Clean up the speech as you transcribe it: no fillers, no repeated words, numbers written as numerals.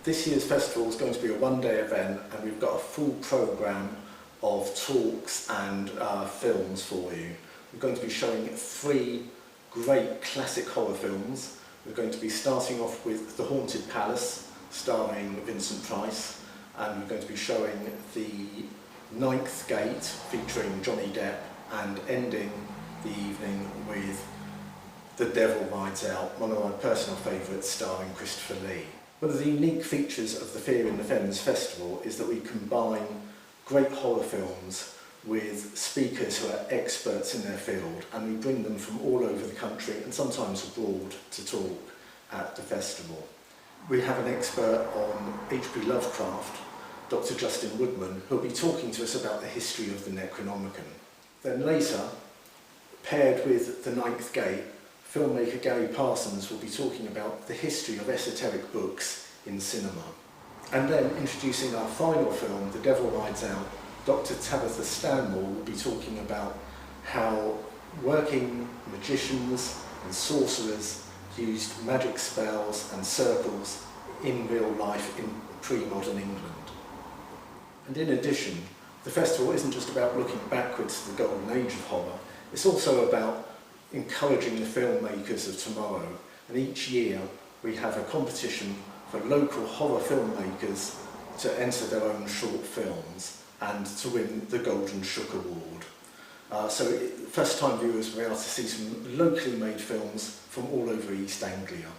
This year's festival is going to be a one-day event, and we've got a full programme of talks and films for you. We're going to be showing 3 great classic horror films. We're going to be starting off with The Haunted Palace, starring Vincent Price, and we're going to be showing The Ninth Gate, featuring Johnny Depp, and ending the evening with The Devil Rides Out, one of my personal favourites, starring Christopher Lee. One of the unique features of the Fear in the Fens Festival is that we combine great horror films with speakers who are experts in their field, and we bring them from all over the country and sometimes abroad to talk at the festival. We have an expert on H.P. Lovecraft, Dr. Justin Woodman, who'll be talking to us about the history of the Necronomicon. Then later, paired with The Ninth Gate, filmmaker Gary Parsons will be talking about the history of esoteric books in cinema. And then, introducing our final film, The Devil Rides Out, Dr. Tabitha Stanmore will be talking about how working magicians and sorcerers used magic spells and circles in real life in pre-modern England. And in addition, the festival isn't just about looking backwards to the golden age of horror, it's also about encouraging the filmmakers of tomorrow, and each year we have a competition for local horror filmmakers to enter their own short films and to win the Golden Shook Award. So first time viewers will be able to see some locally made films from all over East Anglia.